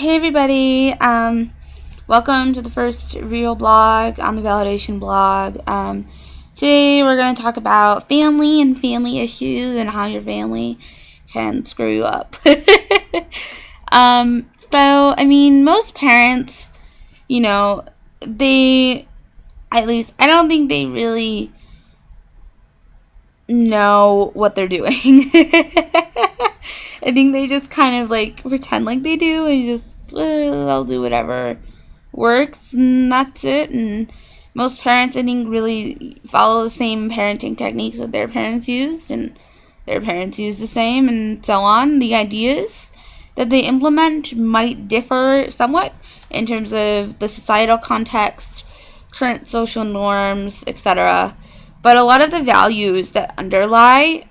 Hey everybody, welcome to the first real blog on the validation blog. Today we're going to talk about family and family issues and how your family can screw you up. Most parents, I don't think they really know what they're doing. I think they just kind of pretend like they do and just they'll do whatever works and that's it. And most parents, I think, really follow the same parenting techniques that their parents used, and their parents use the same, and so on. The ideas that they implement might differ somewhat in terms of the societal context, current social norms, etc. But a lot of the values that underlie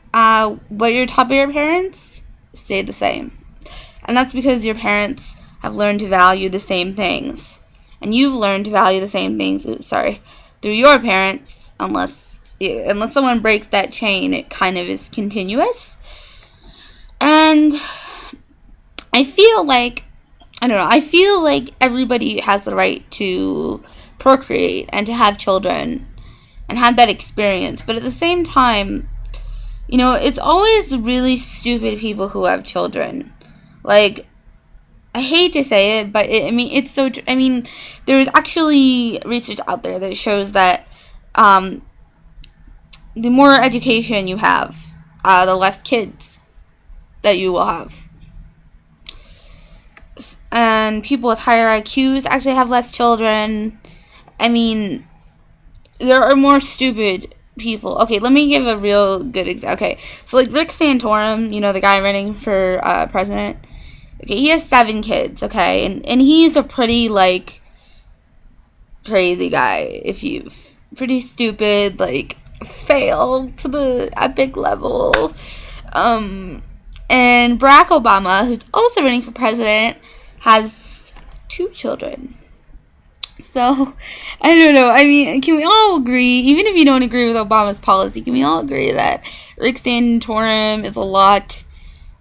what you're taught by your parents stay the same. And that's because your parents have learned to value the same things. And you've learned to value the same things, through your parents, unless someone breaks that chain, it kind of is continuous. And I feel like everybody has the right to procreate and to have children and have that experience. But at the same time, it's always really stupid people who have children. I hate to say it, but it's so. There's actually research out there that shows that the more education you have, the less kids that you will have. And people with higher IQs actually have less children. There are more stupid people. Okay, let me give a real good example. Okay, so Rick Santorum, the guy running for president. Okay, he has 7 kids. Okay, and he's a pretty crazy guy. Pretty stupid, failed to the epic level. And Barack Obama, who's also running for president, has 2 children. So, I don't know. Can we all agree, even if you don't agree with Obama's policy, can we all agree that Rick Santorum is a lot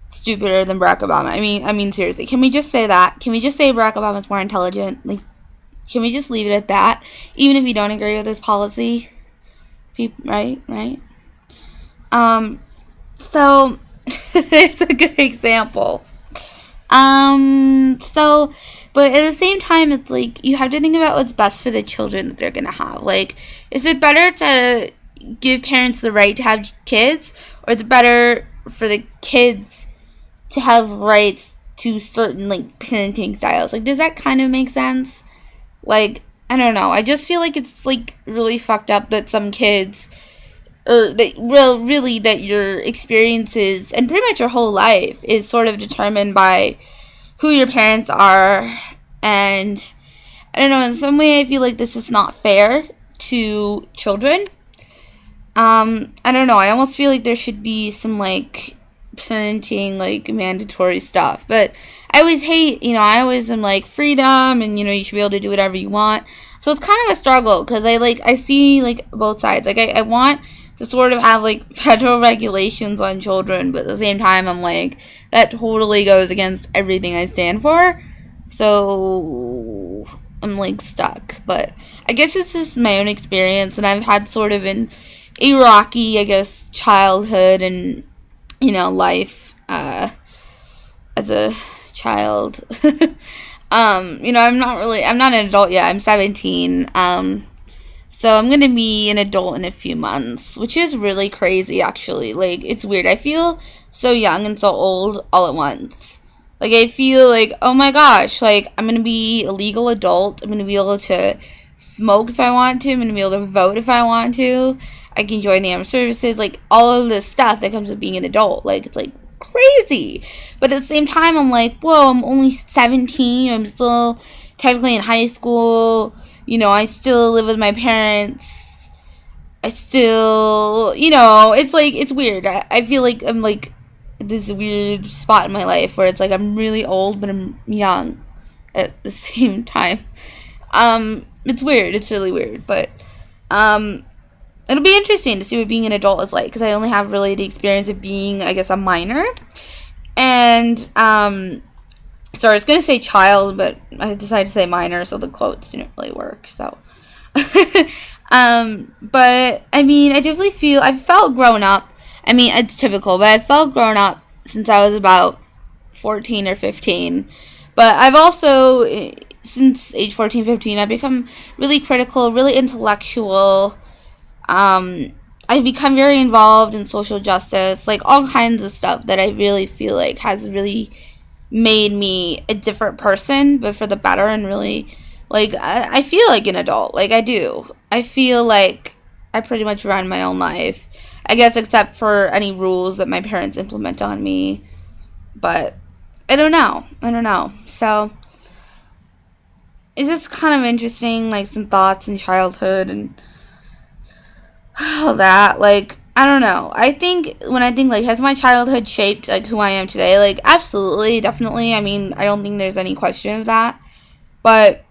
stupider than Barack Obama? Seriously, can we just say that? Can we just say Barack Obama's more intelligent? Can we just leave it at that? Even if you don't agree with his policy? Right? So, there's a good example. But at the same time, it's you have to think about what's best for the children that they're going to have. Is it better to give parents the right to have kids, or is it better for the kids to have rights to certain, parenting styles? Does that kind of make sense? I don't know. I just feel it's, really fucked up that some kids, or that your experiences and pretty much your whole life is sort of determined by who your parents are. And I don't know, in some way I feel this is not fair to children. I don't know, I almost feel there should be some parenting mandatory stuff, but I always hate, I always am freedom, and you should be able to do whatever you want. So it's kind of a struggle, because I see both sides. I want to sort of have federal regulations on children, but at the same time I'm that totally goes against everything I stand for. So I'm stuck. But I guess it's just my own experience, and I've had sort of a rocky, I guess, childhood and life as a child. I'm not an adult yet. I'm 17. So I'm going to be an adult in a few months, which is really crazy, actually. It's weird. I feel so young and so old all at once. I feel oh my gosh, I'm going to be a legal adult. I'm going to be able to smoke if I want to. I'm going to be able to vote if I want to. I can join the armed services. All of this stuff that comes with being an adult. It's crazy. But at the same time, I'm whoa, I'm only 17. I'm still technically in high school. I still live with my parents. I still, it's weird. I feel I'm this weird spot in my life where it's I'm really old, but I'm young at the same time. It's weird. It's really weird. But, it'll be interesting to see what being an adult is because I only have really the experience of being, I guess, a minor. And, Sorry, I was going to say child, but I decided to say minor, so the quotes didn't really work, so. But, I mean, I definitely feel, I felt grown up. I mean, it's typical, but I felt grown up since I was about 14 or 15. But I've also, since age 14, 15, I've become really critical, really intellectual. I've become very involved in social justice, like all kinds of stuff that I really feel like has really made me a different person, but for the better, and really, like, I feel like an adult. Like, I do. I feel like I pretty much run my own life. I guess except for any rules that my parents implement on me. But I don't know. So it's just kind of interesting, like some thoughts in childhood and all that. Like, I don't know. I think when I think like, has my childhood shaped like who I am today? Like, absolutely, definitely. I mean, I don't think there's any question of that. But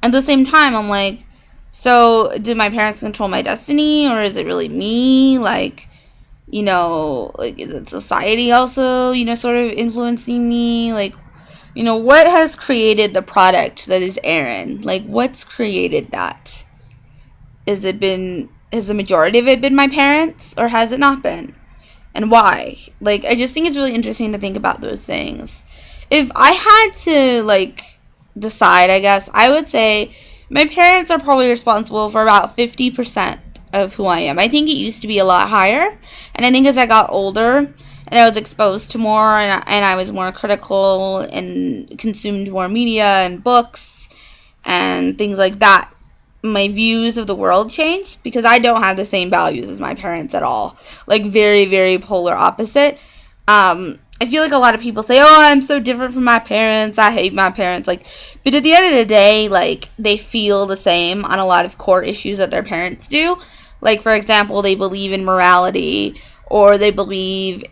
at the same time, I'm like, so did my parents control my destiny, or is it really me? Like, like, is it society also, sort of influencing me? Like, what has created the product that is Aaron? Like, what's created that? Has the majority of it been my parents, or has it not been? And why? Like, I just think it's really interesting to think about those things. If I had to, like, decide, I guess, I would say my parents are probably responsible for about 50% of who I am. I think it used to be a lot higher, and I think as I got older and I was exposed to more, and I was more critical and consumed more media and books and things like that, my views of the world changed, because I don't have the same values as my parents at all. Like, very, very polar opposite. I feel like a lot of people say, oh, I'm so different from my parents, I hate my parents, like, but at the end of the day, like, they feel the same on a lot of core issues that their parents do. Like, for example, they believe in morality, or they believe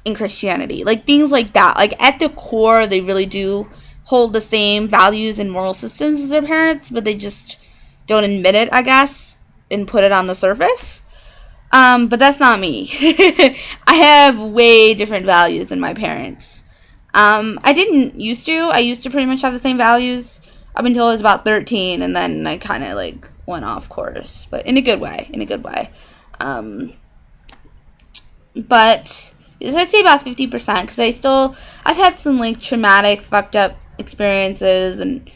in Christianity, like, things like that. Like, at the core, they really do hold the same values and moral systems as their parents, but they just don't admit it, I guess, and put it on the surface. But that's not me. I have way different values than my parents. I didn't used to. I used to pretty much have the same values up until I was about 13, and then I kind of, like, went off course, but in a good way. But I'd say about 50%, because I've had some, like, traumatic, fucked up experiences, and,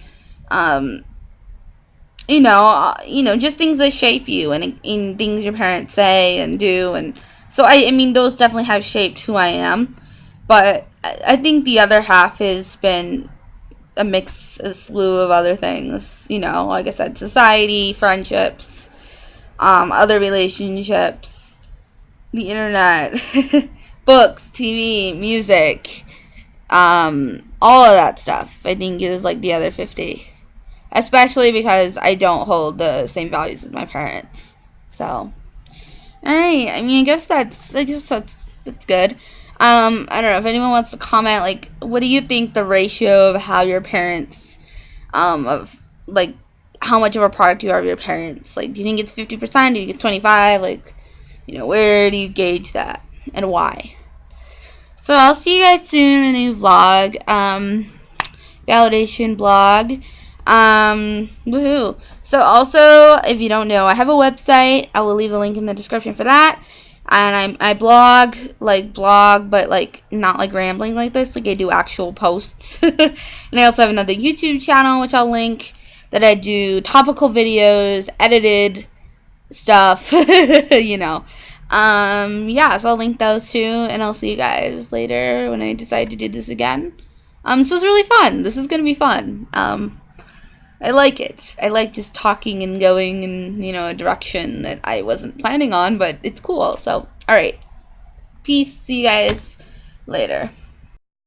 just things that shape you, and things your parents say and do, and so I mean, those definitely have shaped who I am, but I think the other half has been a slew of other things, like I said, society, friendships, other relationships, the internet, books, TV, music, all of that stuff, I think, is like the other 50. Especially because I don't hold the same values as my parents. So, alright. I mean, I guess that's good. I don't know if anyone wants to comment, like, what do you think the ratio of how your parents, of, like, how much of a product you are of your parents? Like, do you think it's 50%? Do you think it's 25%? Like, where do you gauge that? And why? So, I'll see you guys soon in a new vlog. Validation blog. Woohoo. So also, if you don't know, I have a website. I will leave a link in the description for that. And I blog, but, like, not, like, rambling like this. Like, I do actual posts. And I also have another YouTube channel, which I'll link, that I do topical videos, edited stuff, Yeah, so I'll link those too, and I'll see you guys later when I decide to do this again. So it's really fun. This is gonna be fun. I like it. I like just talking and going in, a direction that I wasn't planning on, but it's cool. So, alright. Peace. See you guys later.